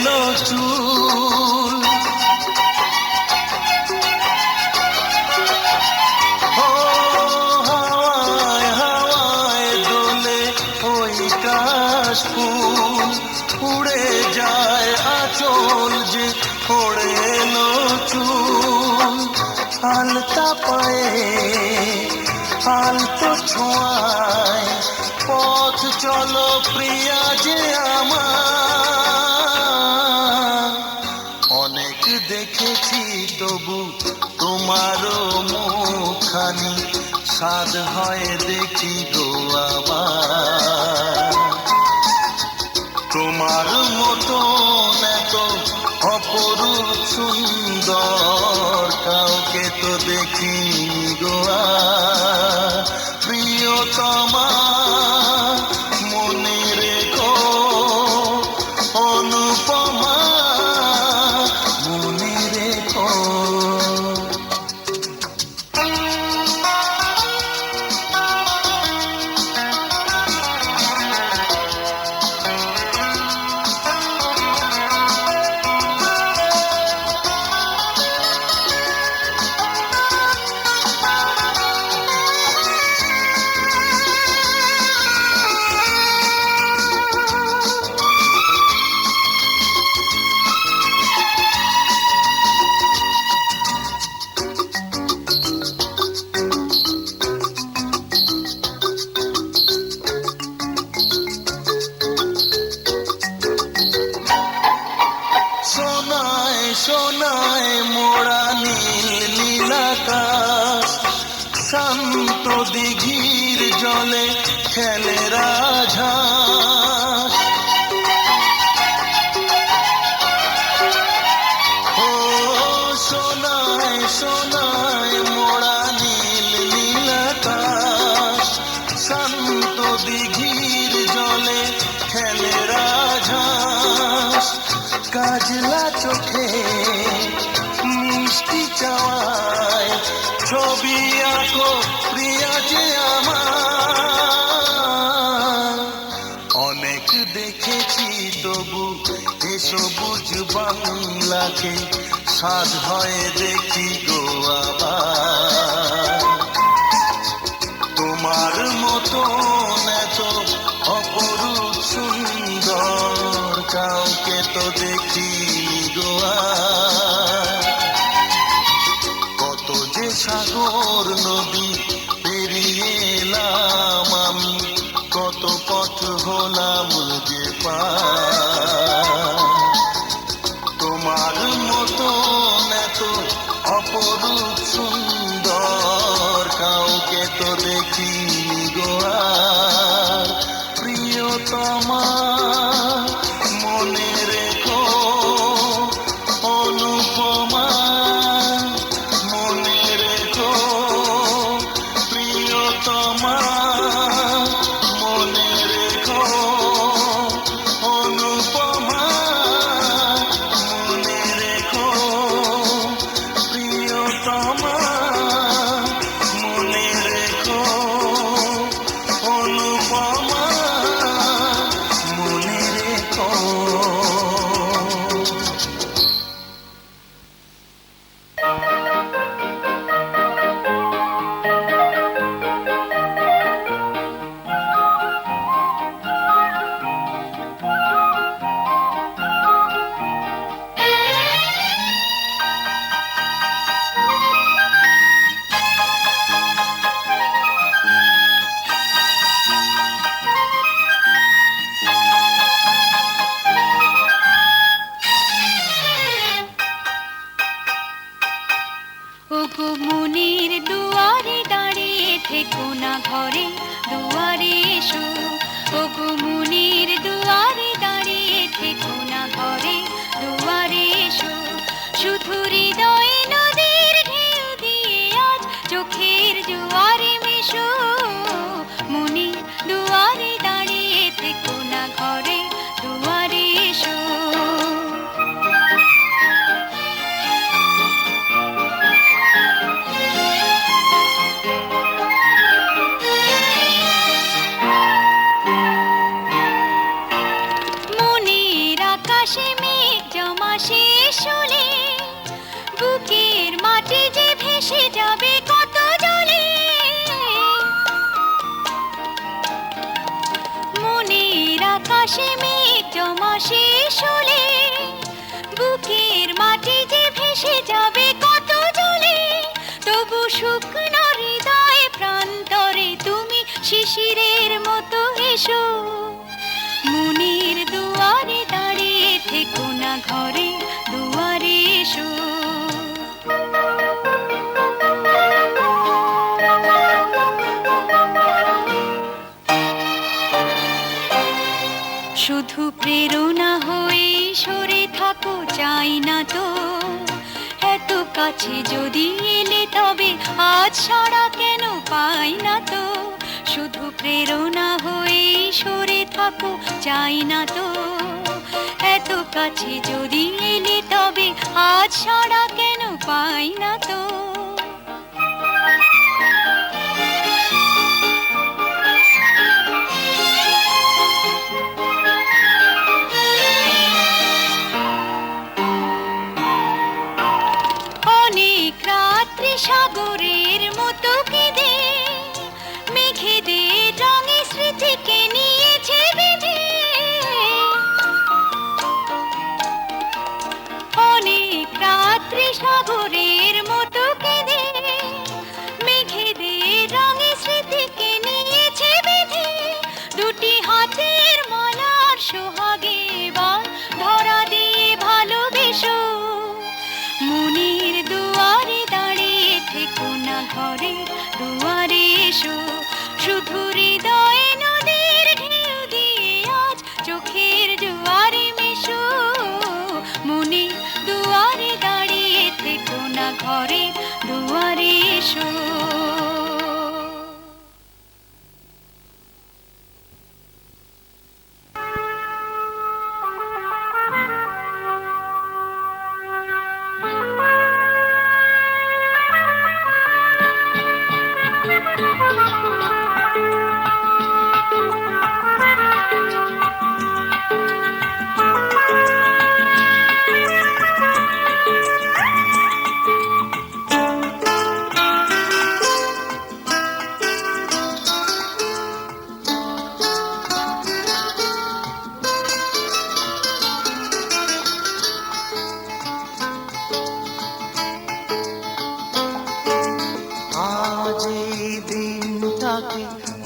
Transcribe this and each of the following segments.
এলো চুল। ও হাওয়ায় হাওয়ায় দোলে ওই কাশফুল, উড়ে যায় আঁচল যে ওড়ে এলো চুল। আলতা পায়ে আলতো ছোঁয়ায় পথ চলো প্রিয়া যে আমার। অনেক দেখেছি তবু তোমারও মুখখানি, সাধ হয় দেখি গো আবার। তোমার মতো এত অপরূপ সুন্দর কাউকে তো দেখিনি গো আর। প্রিয়তমা মনে রেখো, অনুপমা মনে রেখো। সোনায় মোড়া নীল নীলাকাশ, শান্ত দিঘির জলে খেলে রাজহাঁস। ও সোনায় সোনায় মোড়া নীল নীলাকাশ, শান্ত দিঘির জলে খেলে রাজহাঁস। কাজলা চোখে মিষ্টি চাওয়ায় ছবি আঁকো প্রিয়া যে আমার। অনেক দেখেছি তবু এ সবুজ বাংলাকে, সাধ হয় দেখি গো আবার। তোমার মতো এত অপরূপ সুন্দর কাউকে তো দেখিনি গো আর। কত যে সাগর নদী পেরিয়ে এলাম আমি, কত পথ হলাম যে পার। তোমার মতো এত অপরূপ সুন্দর কাউকে তো দেখিনি গো আর। প্রিয়তমা মনে রেখো, অনুপমা মনে রেখো। প্রিয়তমা মনে রেখো, অনুপমা মনে রেখো। প্রিয়তমা মনে রেখো, অনুপমা মনে রেখো। ওগো মনের দুয়ারে দাঁড়িয়ে থেকো না ঘরে, দুয়ারে এসো। ওগো মনের দুয়ারে দাঁড়িয়ে থেকো না ঘরে, দুয়ারে এসো। শুধু হৃদয়ে নদীর ঢেউ দিয়ে আজ চোখের জোয়ারে মেশো। মনের দুয়ারে দাঁড়িয়ে থেকো না ঘরে, দুয়ারে এসো। শুলে বুকের মাটি যে ভেসে যাবে কত জলে মনের আকাশে মেঘ জমা শেষ হলে বুকের মাটি যে ভেসে যাবে কত জলে তবু শুকনো হৃদয় প্রান্তরে তুমি শিশিরের মতো এসো মনের দুয়ারে দাঁড়িয়ে থেকো না ঘরে দুয়ারে এসো শুধু প্রেরণা হয়ে সরে থাকো চাই না তো এত কাছে যদি এলে তবে আজ সাড়া কেন পাই না তো শুধু প্রেরণা হয়ে সরে থাকো চাই না তো এত কাছে যদি এলে তবে আজ সাড়া কেন পাই না তো অনেক রাত্রি সাগরের মতো কেঁদে মেঘেদের রঙে স্মৃতিকে নিয়েছে বেঁধে অনেক রাত্রি সাগরের মতো কেঁদে মেঘেদের রঙে স্মৃতিকে নিয়েছে বেঁধে দুটি হাতের মালার সোহাগে এবার ধরা দিয়ে ভালোবেসো মনের দুয়ারে দাঁড়িয়ে থেকো না ঘরে দুয়ারে এসো শুধু হৃদয়ে নদীর ঢেউ দিয়ে আজ চোখের জোয়ারে মেশো মনে দুয়ারে দাঁড়িয়ে থেকো না ঘরে দুয়ারে এসো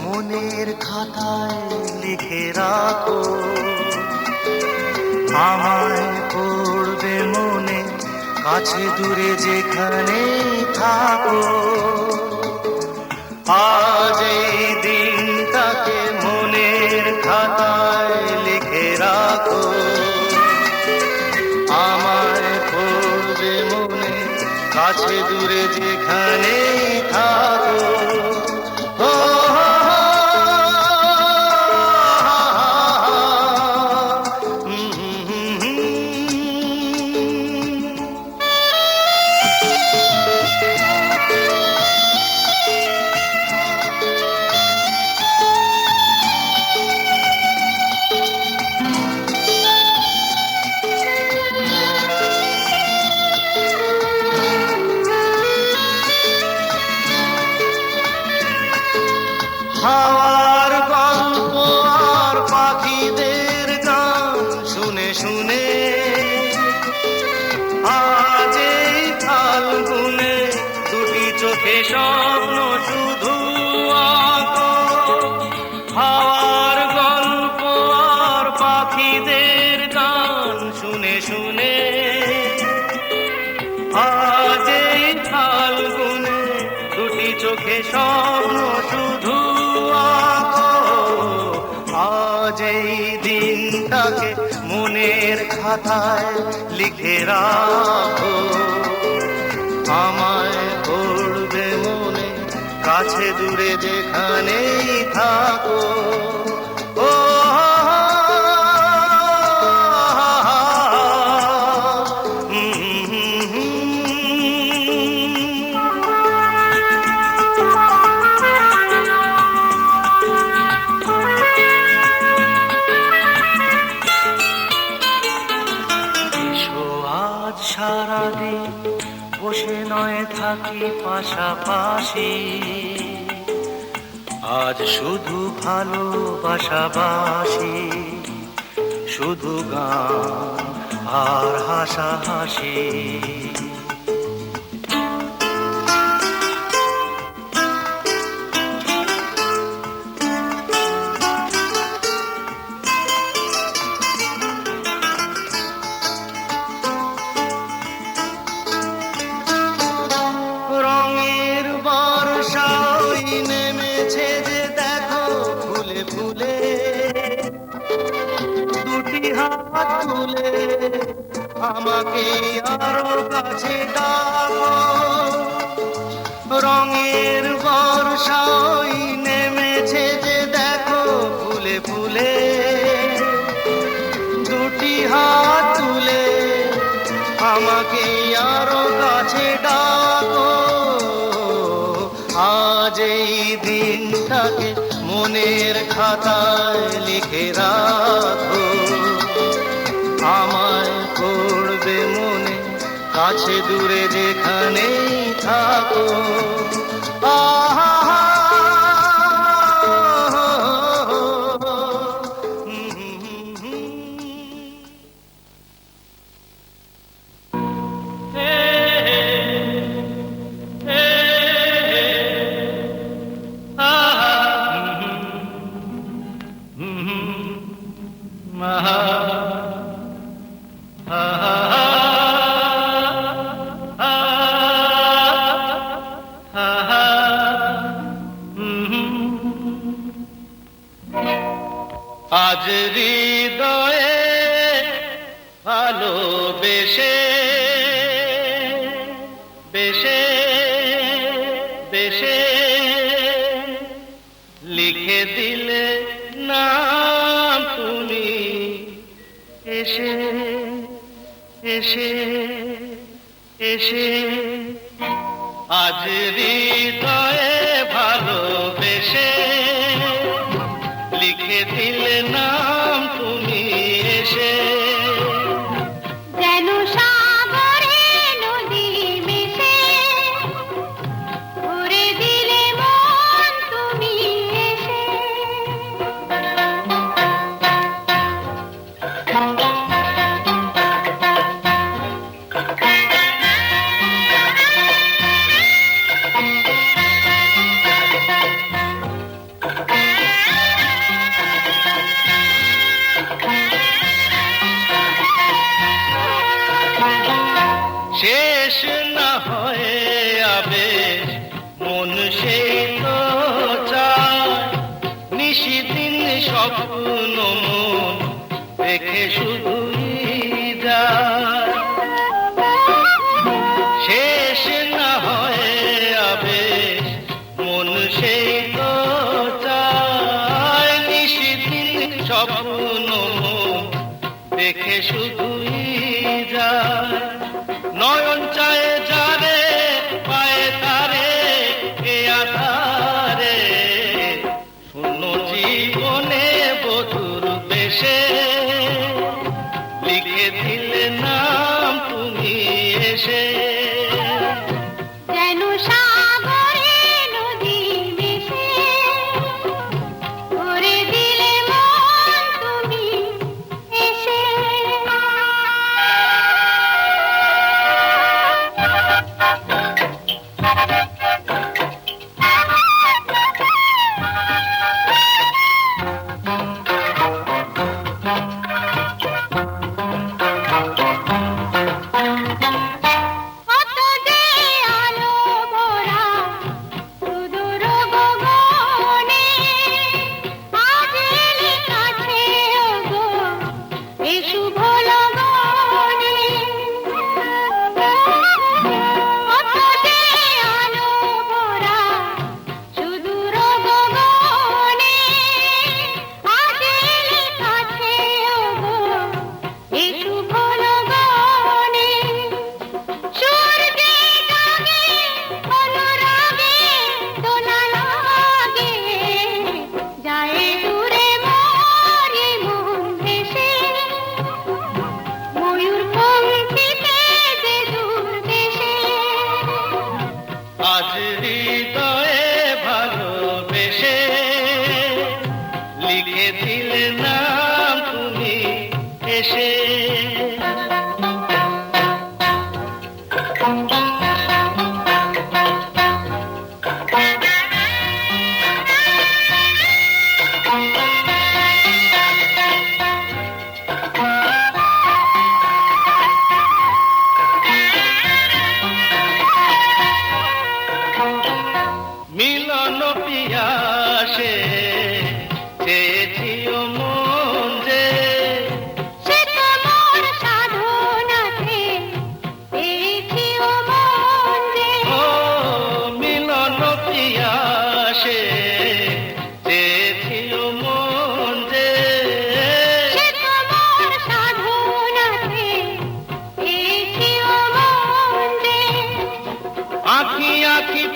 মনের খাতায় লিখে রাখো আমায় পড়বে মনে কাছে দূরে যেখানে থাকো আজ এই দিনটাকে মনের খাতায় লিখে রাখো আমায় পড়বে মনে কাছে দূরে যেখানে থাকো হাওয়ার গল্প আর পাখিদের গান শুনে শুনে আজ এই ফাল্গুনে দুটি চোখে স্বপ্ন শুধু আঁকো হাওয়ার গল্প আর পাখিদের গান শুনে শুনে আজ এই ফাল্গুনে দুটি চোখে স্বপ্ন শুধু আজ এই দিনটাকে মনের খাতায় লিখে রাখো আমায় পড়বে মনে কাছে দূরে যেখানেই থাকো ও সারাদিন বসে নয় থাকি পাশাপাশি, আজ শুধু ভালোবাসাবাসি, শুধু গান আর হাসাহাসি। রঙের বর্ষায় নেমেছে যে দেখো ফুলে ফুলে, দুটি হাত তুলে আমাকে আরো কাছে ডাকো। রঙের বর্ষায় নেমেছে যে দেখো ফুলে ফুলে, দুটি হাত তুলে আমাকে আরো কাছে ডাকো। আজ এই দিনটাকে মনের খাতায় লিখে রাখো, আমায় করবে মনে কাছে দূরে যেখানেই থাকো। আহা আজ হৃদয়ে ভালোবেসে বেশে বেশে লিখে দিলে নাম তুমি এসে এসে এসে। আজ হৃদয়ে ভালোবেসে লিখে দিলে নাম তুমি এসে। যেন সাগরে নদী মিশে ভরে দিলে মন তুমি এসে। শেষ না হয়ে আবেশ মন সেই তো চায়, নিশিদিন স্বপ্ন মন দেখে শুধুই যায়। শেষ না হয়ে আবেশ মন সেই তো চায়, নিশিদিন স্বপ্ন মন দেখে শুধুই যায়। নয়ন চায় যারে পায়ে তারে এ আধারে, শূন্য জীবনে বধুর বেশে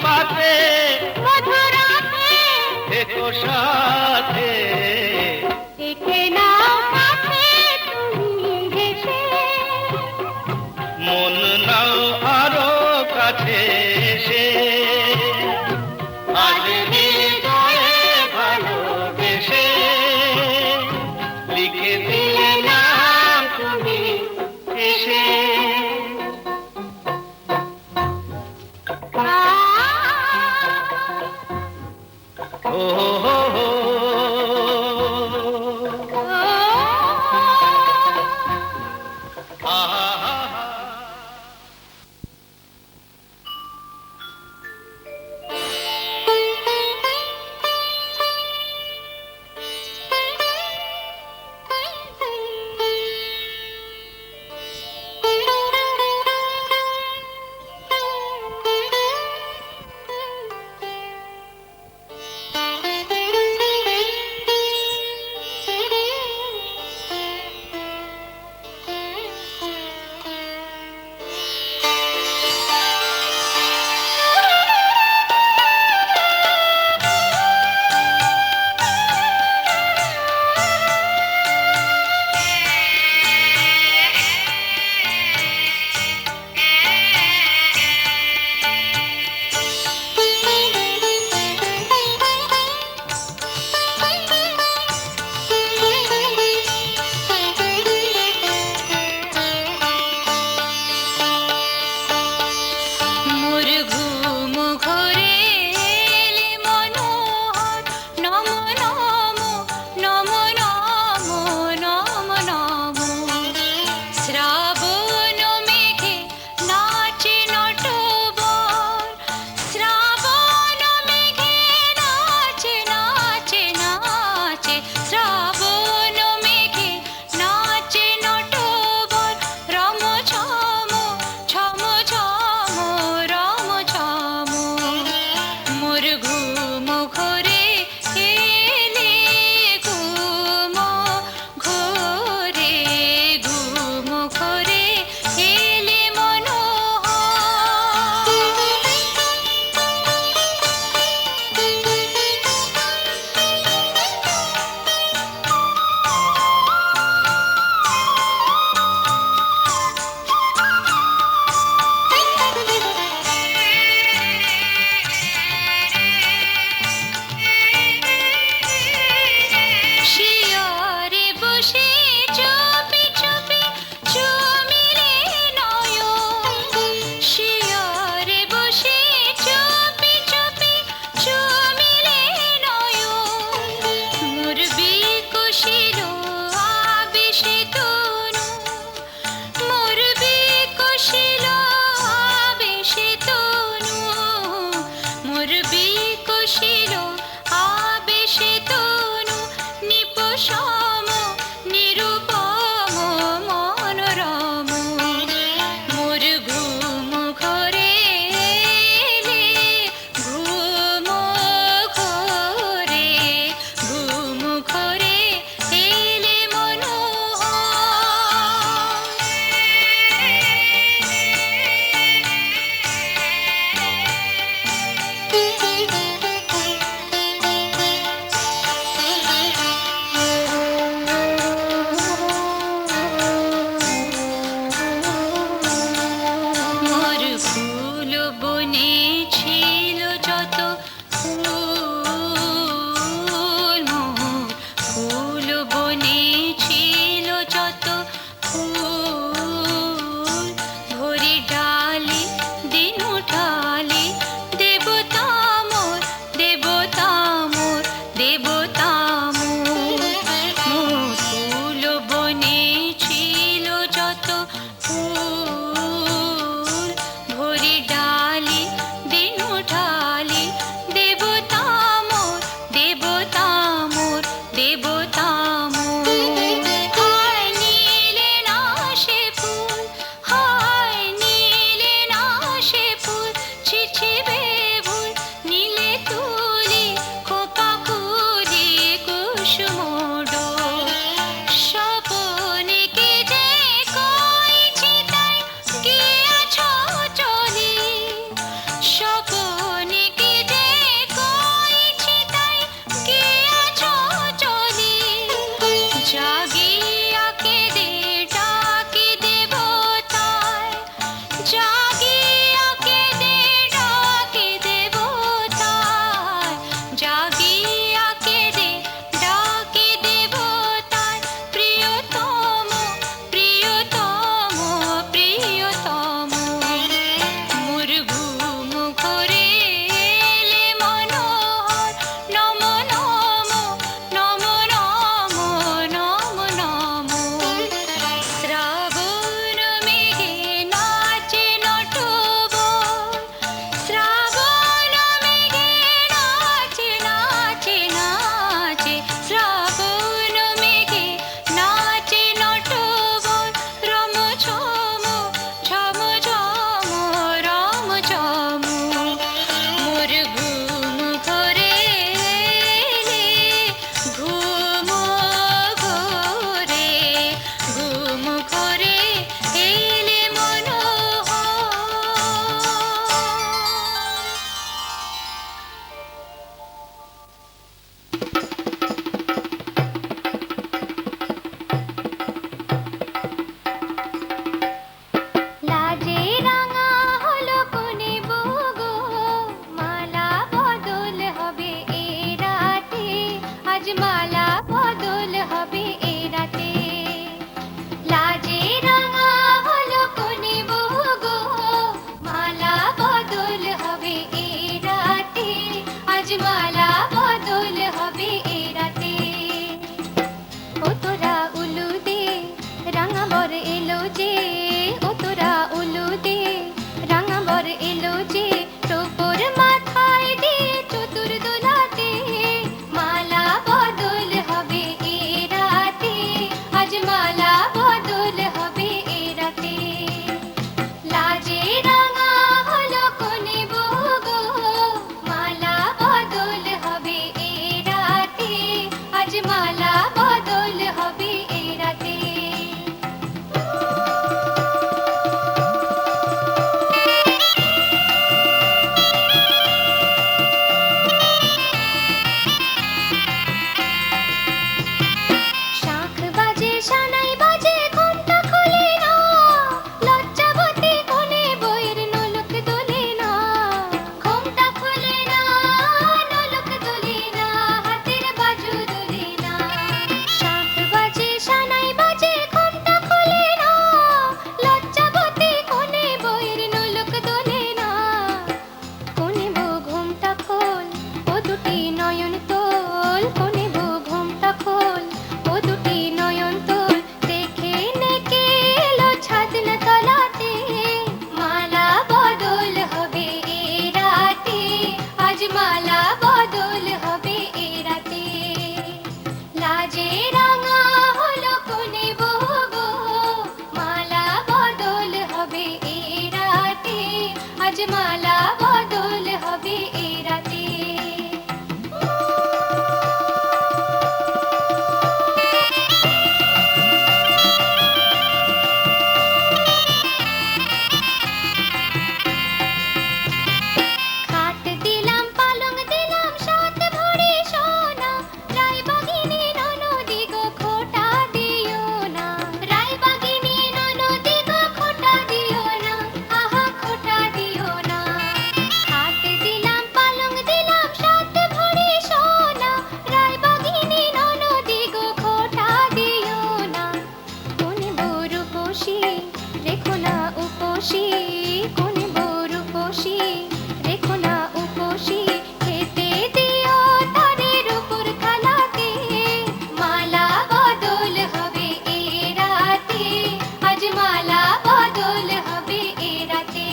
পাতে মধুরাতে থেকো সাথে দেখে নাও কাছে তুমি হেসে মন নাও আরো কাছে এসে আজ হৃদয়ে ভালোবেসে লিখে দিলে নাম তুমি এসে ও হো হো রেখো না উপসী কোন বরুপসী রেখো না উপসী খেতে দিও তারের উপর থালাতে মালা বদল হবে এ রাতে আজ মালা বদল হবে এ রাতে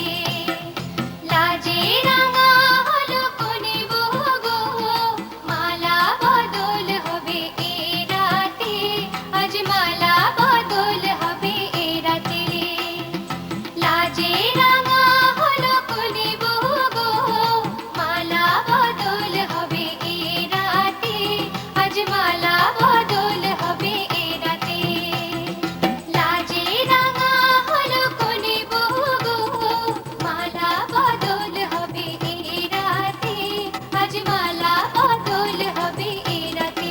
লাজে রাঙা হলো কোনে বউ গো মালা বদল হবে এ রাতে আজ মালা বদল হবে এ রাতে লাজে রাঙা হলো কোনে বউ গো মালা বদল হবে এ রাতে আজ মালা বদল হবে এ রাতে লাজে রাঙা হলো কোনে বউ গো মালা বদল হবে এ রাতে আজ মালা বদল হবে এ রাতে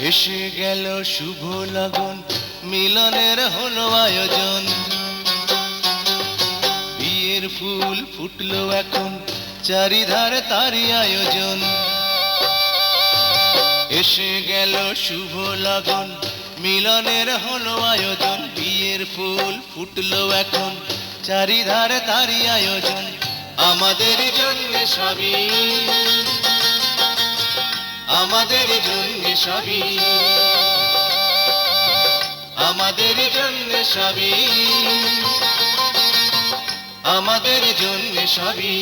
এসে গেল শুভ লগন মিলনের হলো আয়োজন বিয়ের ফুল ফুটলো এখন চারিধারে তারই আয়োজন এসে গেল শুভ লগন মিলনের হলো আয়োজন বিয়ের ফুল ফুটলো এখন চারিধারে তারই আয়োজন আমাদের জন্য সবই আমাদের জন্য সবই আমাদের জন্য সবই আমাদের জন্য সবই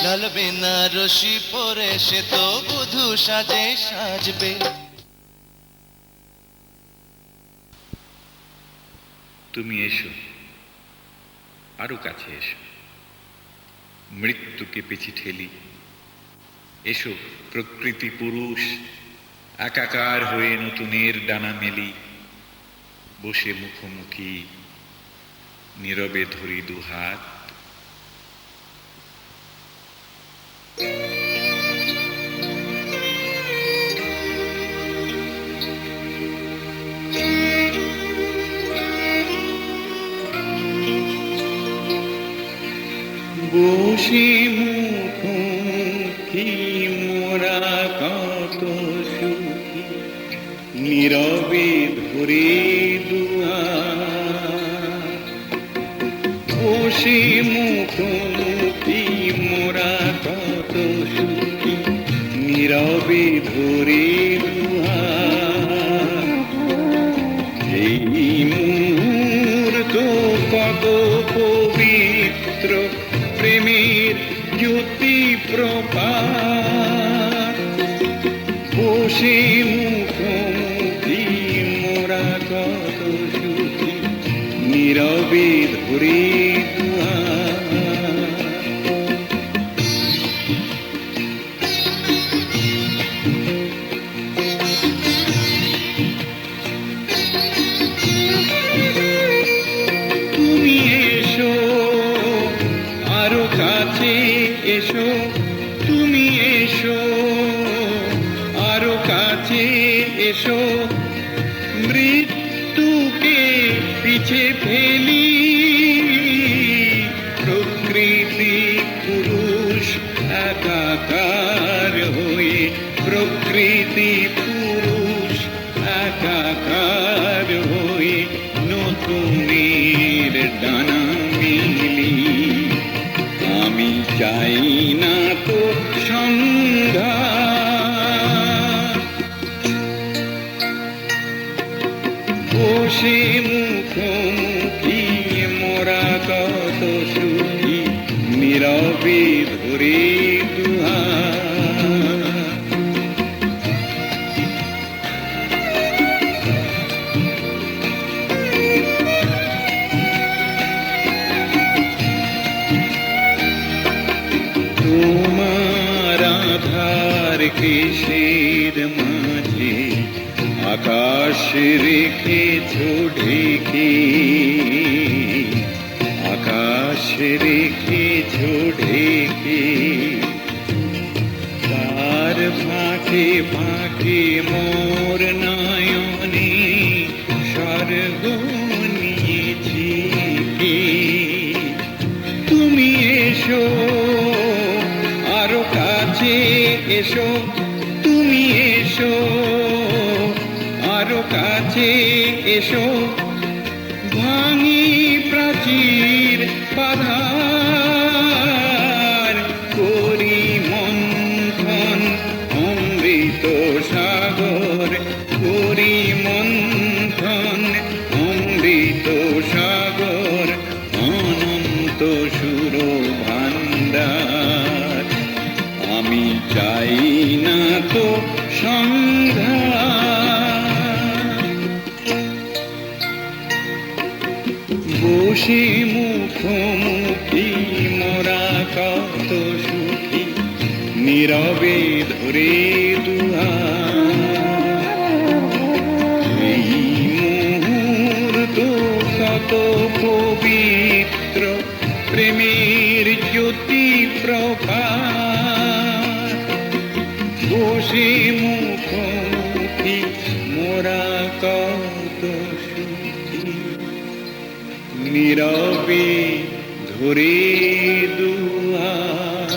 লাল বেনারসি পরে সে তো বধূ সাজে সাজবে তুমি এসো আরো কাছে এসো মৃত্যুকে পিছি ঠেলি এসো প্রকৃতি পুরুষ একাকার হয়ে নতুনের ডানা মেলি বসে মুখোমুখি নীরবে ধরি দুহাত বসে মুখোমুখি মোরা কত সুখী নীরবে ধরে দুহাত বসে মুখোমুখি মোরা কত সুখী নীরবে ধরে দুহাত এই মুহূর্ত কত পবিত্র প্রেমের জ্যোতি প্রপাত বসে মুখোমুখি মোরা কত সুখী নীরবে ধরে দুহাত তুমি এসো আরো কাছে এসো তুমি এসো আরো কাছে এসো মৃত্যুকে পিছে ফেলি প্রকৃতি পুরুষ একাকার হয়ে প্রকৃতি পুরুষ একাকার হয়ে নতুনের ডানা মিলি আমি চাই না তো সংঘা বসে মুখোমুখি মোরা কত সুখী নীরবে ধরে দুহাত কেশের মাঝে আকাশ রেখেছ ঢেকে, আকাশ রেখেছ ঢেকে। তার ফাঁকে ফাঁকে মোর নয়নে স্বর্গ নিয়েছি কে। তুমি এসো আরো কাছে এসো, তুমি এসো আরো কাছে এসো। ভাঙি প্রাচীর বাধার, করি মন্থন অমৃত সাগর, করি মন্থন অমৃত সাগর। অনন্ত সুর ভান্ডার, আমি চাই না তো সংঘাত। বসে মুখোমুখি মোরা কত সুখী, নীরবে ধরে দুহাত। এই মুহূর্ত কত পবিত্র, প্রেমের জ্যোতি প্রভাত। বসে মুখোমুখি মোরা কত সুখী, নীরবে ধরে দুহাত।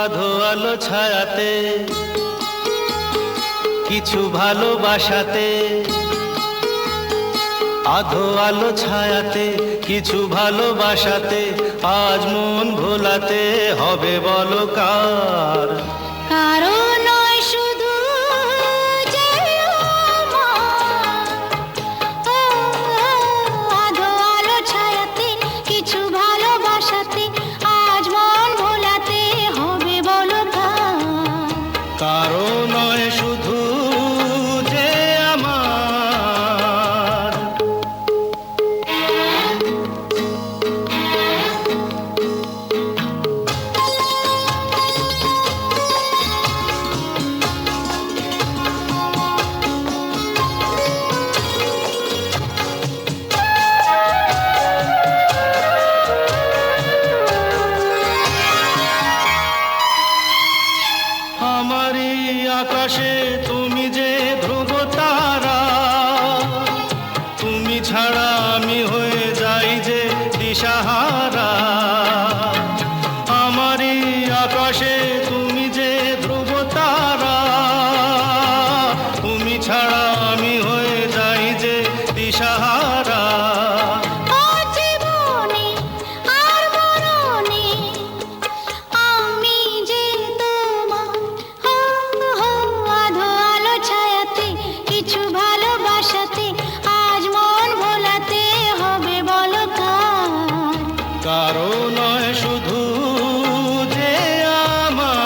আধো আলো ছায়াতে কিছু ভালোবাসাতে, আধো আলো ছায়াতে কিছু ভালোবাসাতে, আজ মন ভোলাতে হবে বলো কার। কারো নয় শুধু যে আমার, ও আধো আলো ছায়াতে কিছু ভালোবাসাতে, আজ মন ভোলাতে হবে বলো কার। কারো নয় শুধু যে আমার। আমারই আকাশে তুমি যে ধ্রুব তারা, তুমি ছাড়া আমি হয়ে যাই যে দিশাহারা। আমারই আকাশে তুমি যে ধ্রুব তারা, তুমি ছাড়া আমি হয়ে যাই যে দিশাহারা। ও জীবনে আর মরণে আমি যে তোমার, আধো আলো ছায়াতে কিছু ভালোবাসাতে, আজ মন ভোলাতে হবে বলো কার। কারো নয় শুধু যে আমার।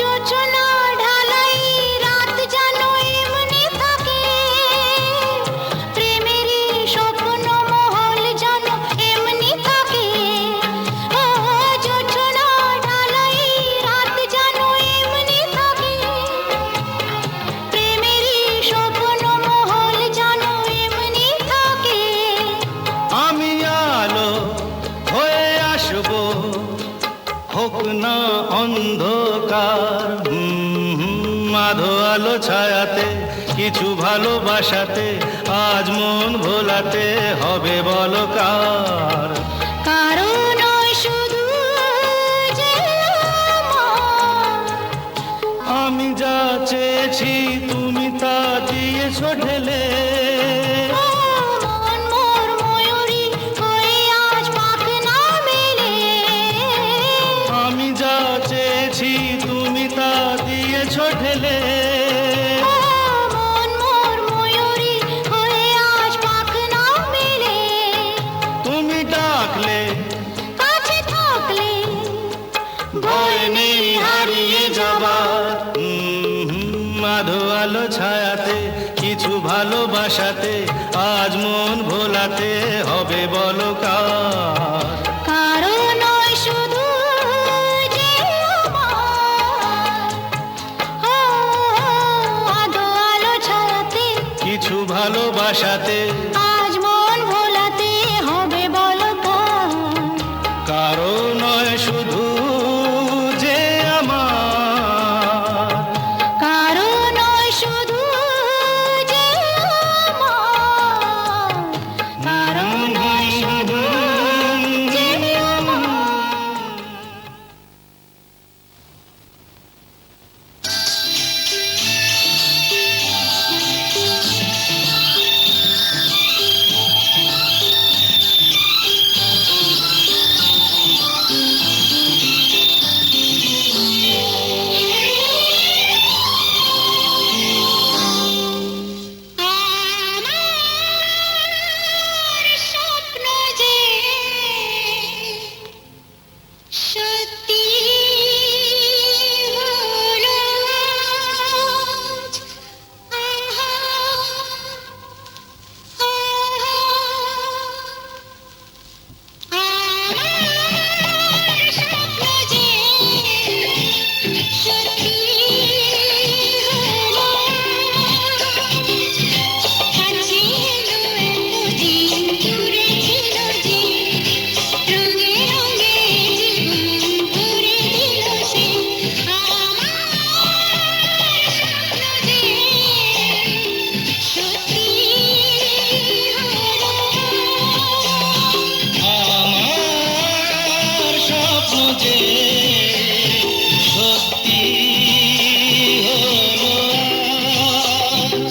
যোচনা ঢালাই রাত যেন এমনি থাকে, প্রেমেরই স্বপ্ন মহল যেন এমনি থাকে। ও যোচনা ঢালাই রাত যেন এমনি থাকে, প্রেমেরই স্বপ্ন মহল যেন এমনি থাকে। আমি আলো হয়ে আসবো, হোক না অন্ধকার। আধো আলো ছায়াতে কিছু ভালোবাসাতে, আজ মন ভোলাতে হবে বলো কার। কারো নয় শুধু চেয়েছি তুমি তা দিয়েছো ঢেলে। মন মোর ময়ূরী হয়ে আজ পাখনা মেলে। আমি যা চেয়েছি তুমি তা দিয়েছো ঢেলে। মন মোর ময়ূরী হয়ে আজ পাখনা মেলে। তুমি ডাকলে কাছে থাকলে ভয় নেই হারিয়ে যাবার। মাধো আলো ছায়াতে কিছু ভালোবাসাতে আজ মন ভোলাতে হবে বলো কার। কারো নয় শুধু যে আমার। আধো আলো ছায়াতে কিছু ভালোবাসাতে আজ মন ভোলাতে হবে বলো কার। কারো নয় শুধু যে আমার। কারো নয় শুধু যে আমার। কারো নয় শুধু যে আমার। আমার স্বপ্ন যে সত্যি হলো আজ। আহা, আহা, আমার স্বপ্ন যে সত্যি হলো আজ। কাছে এলো এতদিন, দূরে ছিল যে, রঙে রঙে জীবন ভরে দিল সে। আমার স্বপ্ন যে সত্যি হলো আজ। আমার স্বপ্ন যে সত্যি হলো আজ।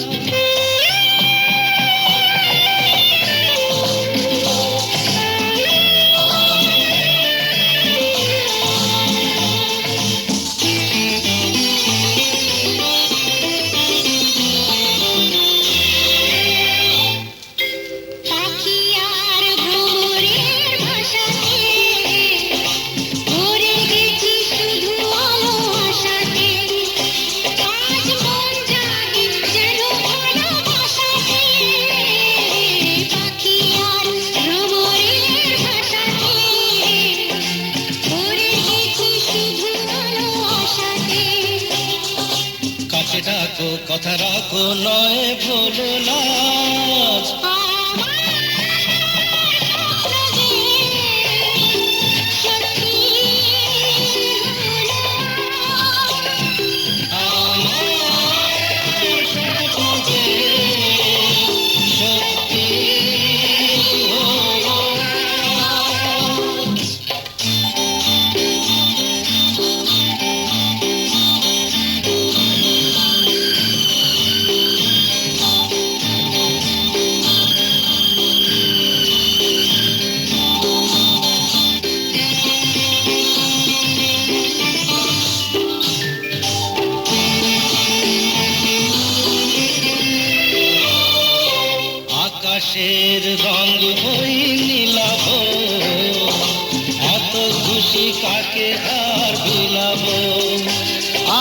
পাখি আর ভ্রমরের ভাষাতে ভরে গেছি শুধু আলো আশাতে। আজ মন জাগে যেন ভালোবাসাতে। পাখি আর ভ্রমরের ভাষাতে ভরে গেছি শুধু আলো আশাতে। কাছে ডাকো কথা রাখো নয় ভুলো লাজ। আকাশের রং ওই নীলাভ, এত খুশি কাকে আর বিলাব।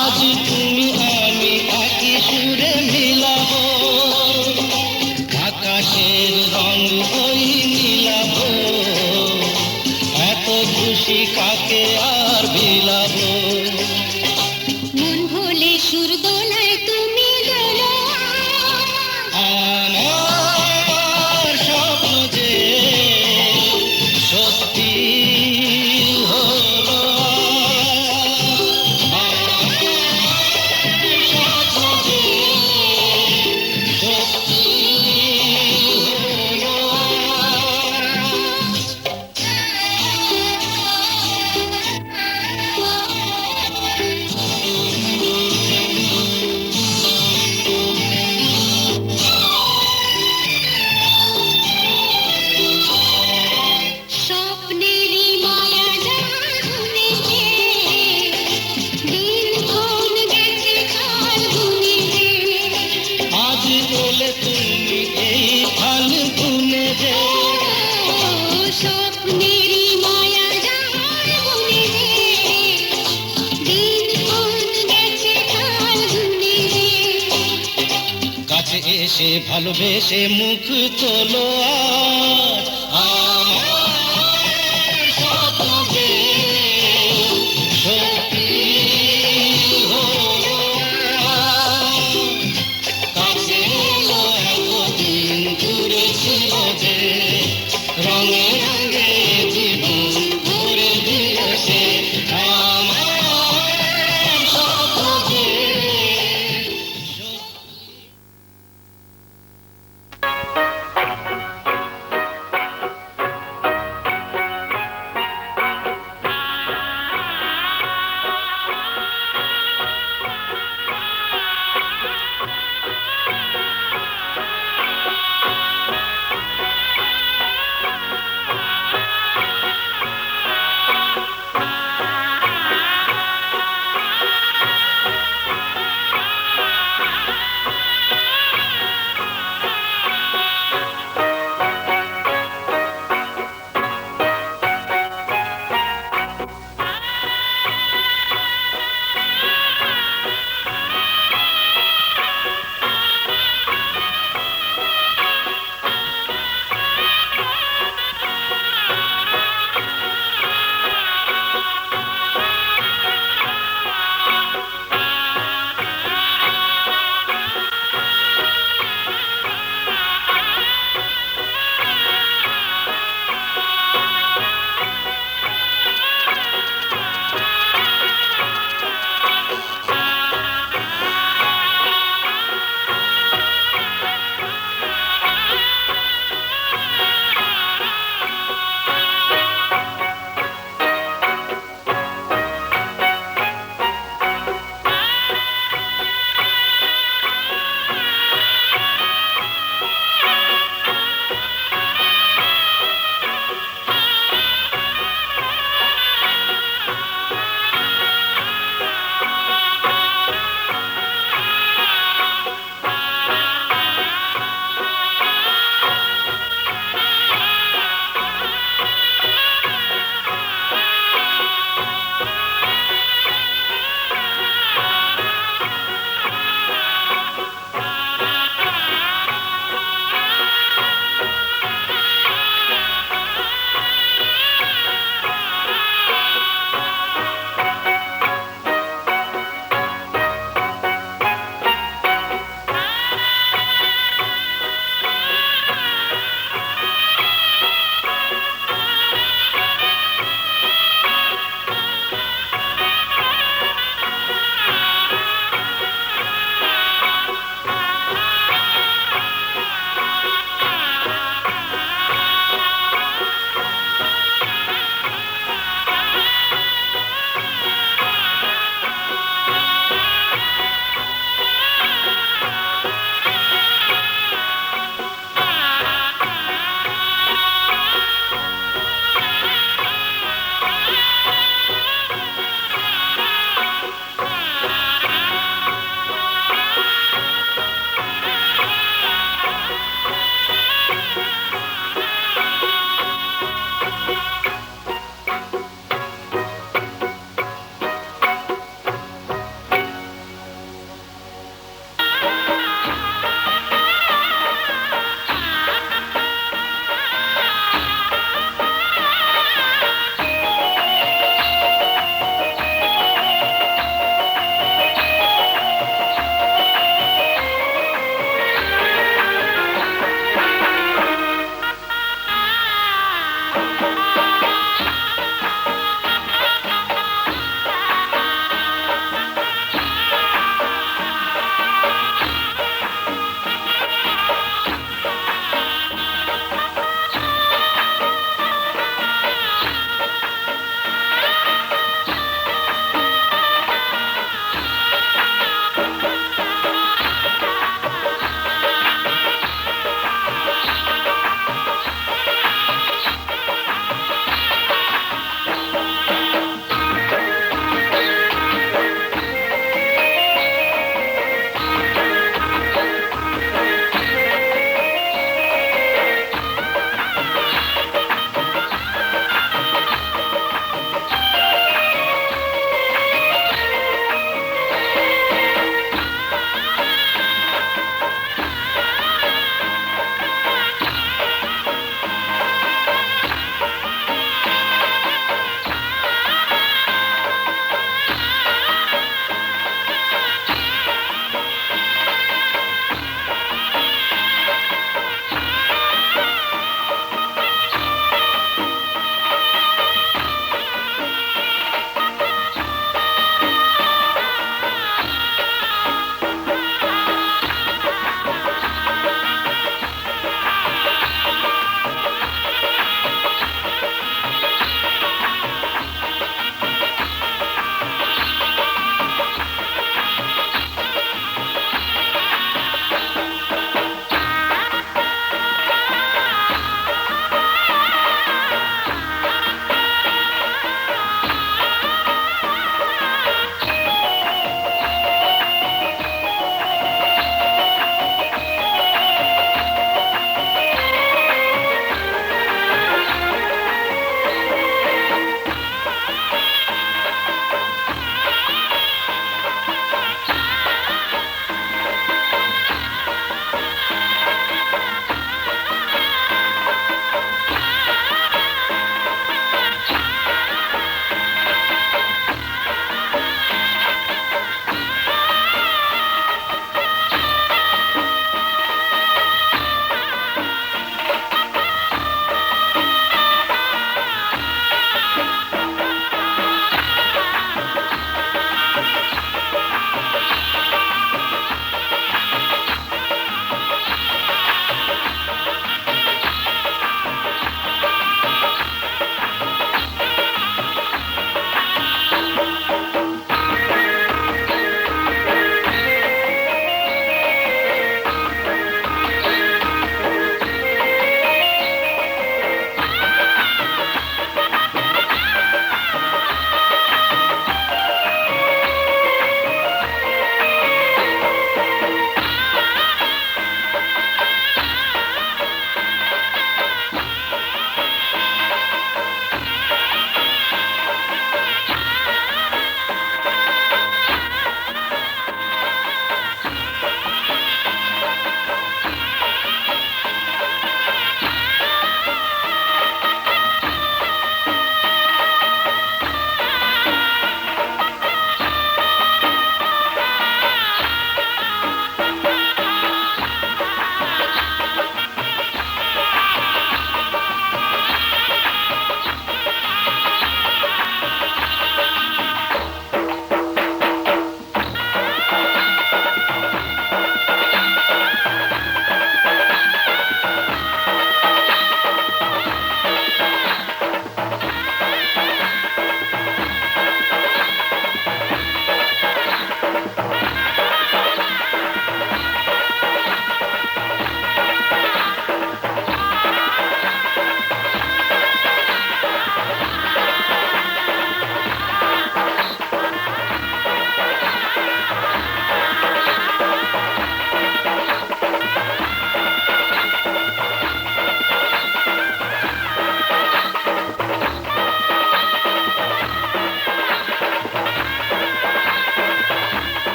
আজ তুমি আমি একই সুরে মিলাব। আকাশের রং ওই নীলাভ, এত খুশি কাকে আর বিলাব। মন ভোলে সুর দোলায় তুমি দোলো আমার স্বপ্ন যে সত্যি হলো আজ। আমার স্বপ্ন যে এসে ভালোবেসে মুখ তোলো আজ আমার স্বপ্ন যে সত্যি হলো আজ। কাছে এলো এতদিন দূরে ছিল যে রঙে রঙে জীবন ভরে দিল সে আমার স্বপ্ন যে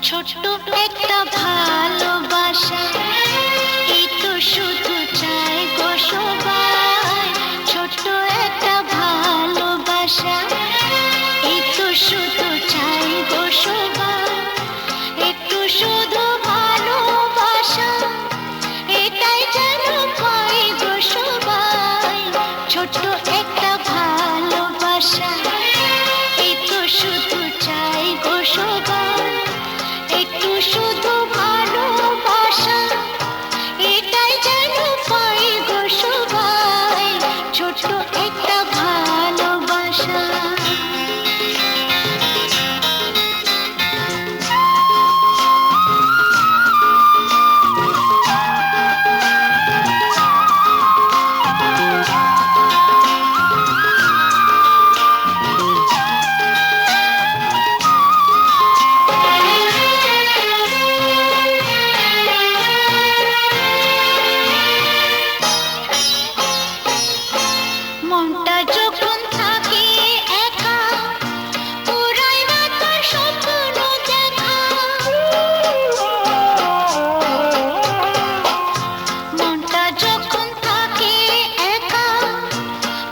ছোট্ট একটা ভালোবাসা, এই তো শুধু চাই গো সবাই। ছোট্ট একটা ভালোবাসা, এই তো শুধু চাই গো সবাই। একটু শুধু ভালোবাসা, এটাই যেন পাই গো সবাই। ছোট্ট একটা ভালোবাসা, এই তো শুধু চাই গো সবাই। একটু শুধু ভালোবাসা, এটাই যেন পাই গো সবাই। ছোট্ট একটা ভালোবাসা। মনটা যখন থাকে একা, পুরায় না তার স্বপ্ন দেখা। মনটা যখন থাকে একা,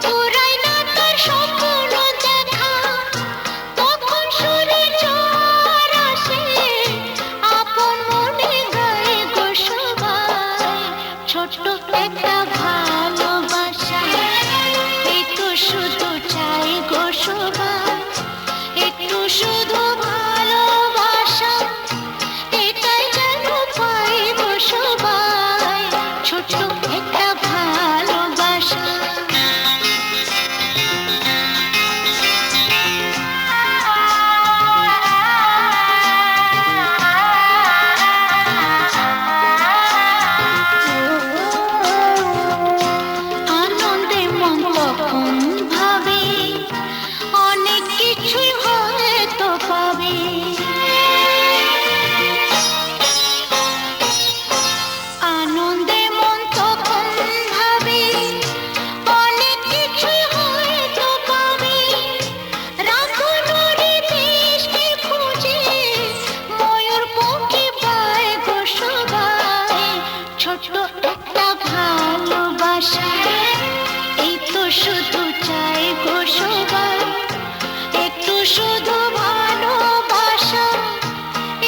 পুরায় না তার স্বপ্ন দেখা। তখন সুরে ঝড় আসে, আপন মনে গায় গো সবাই। ছোট্ট একটা ভালোবাসা, এই তো শুধু চাই গো সবাই। একটু শুধু ভালোবাসা, এটাই যেন পাই গো সবাই। ছোট্ট একটা ভালোবাসা। আনন্দে মন তখন ভাবে, অনেক কিছুই হয়তো পাবে। আনন্দে মন তখন ভাবে, অনেক কিছুই হয়তো পাবে। রাখুনুরি দেশকে খুঁজে, ময়ূর পঙ্খী পায় গো সবাই। ছোট্ট একটা ভালোবাসা, এই তো শুধু চাই গো সবাই। একটু শুধু ভালোবাসা,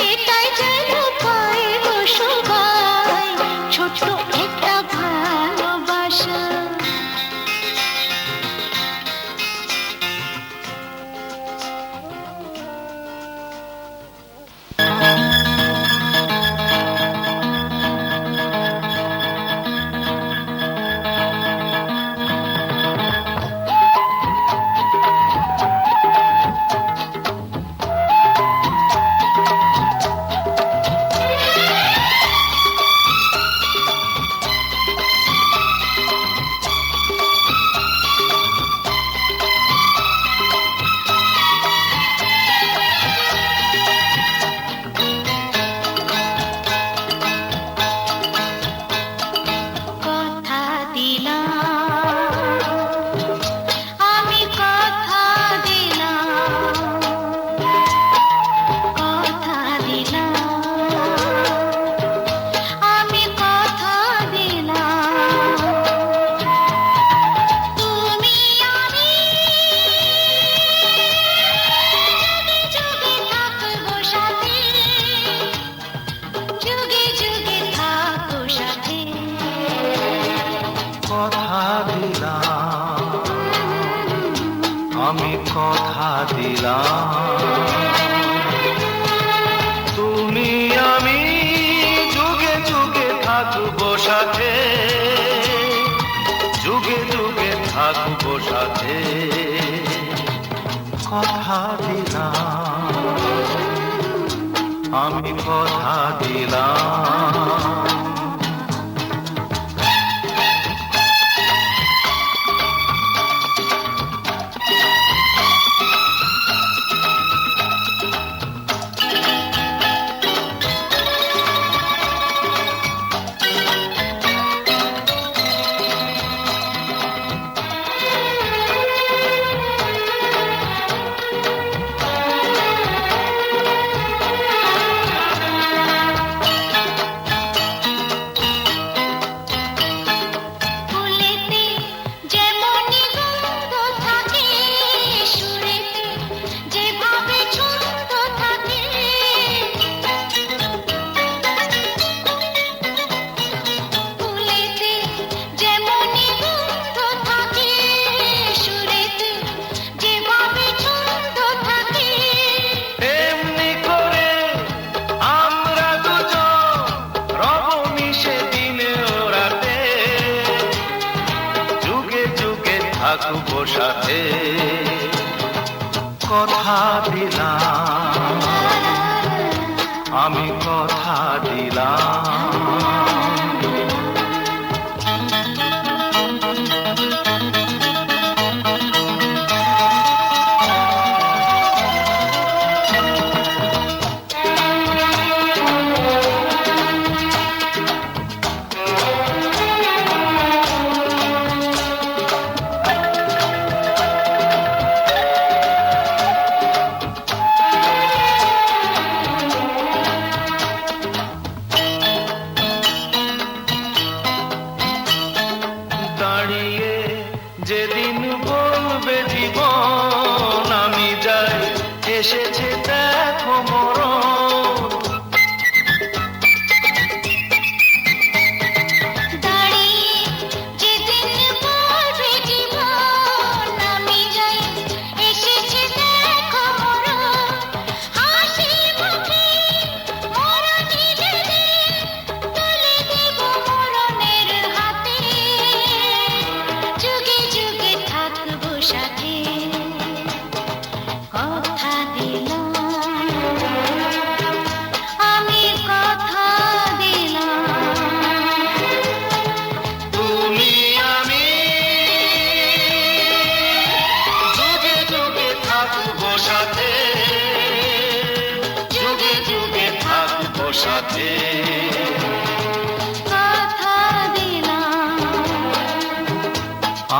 এটাই যেন পাই গো সবাই। ছোট্ট একটা ভালোবাসা। কথা দিলাম, আমি কথা দিলাম। কথা দিলাম, আমি কথা দিলাম। তুমি আমি যুগে থাকবো সাথে, যুগে যুগে থাকবো সাথে। কথা দিলাম, আমি কথা দিলাম। তুমি আমি যুগে যুগে থাকবো সাথে, যুগে যুগে থাকবো সাথে। কথা দিলাম, আমি কথা দিলাম। সাথে কথা দিলাম, আমি কথা দিলাম। দাঁড়িয়ে যেদিন বলবে জীবন আমি যাই, এসেছে দেখো মরণ। দাঁড়িয়ে যেদিন বলবে জীবন আমি যাই, এসেছে দেখো মরণ। হাসি মুখে মরণে যেদিন তুলে দেব মরণের হাতে, যুগে যুগে থাকবো সাথে, কথা দিলাম, আমি কথা দিলাম। তুমি আমি যুগে যুগে থাকবো সাথে, যুগে যুগে থাকবো সাথে। কথা দিলাম,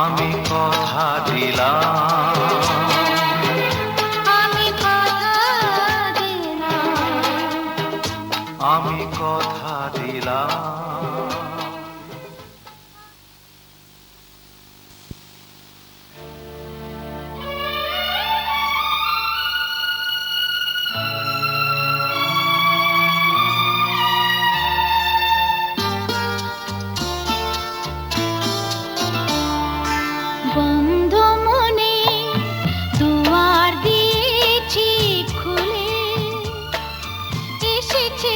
আমি কথা দিলাম, আমি কথা দিলাম। আমি কথা দিলাম। বন্ধ মনে দুয়ার দিয়েছি খুলে, এসেছে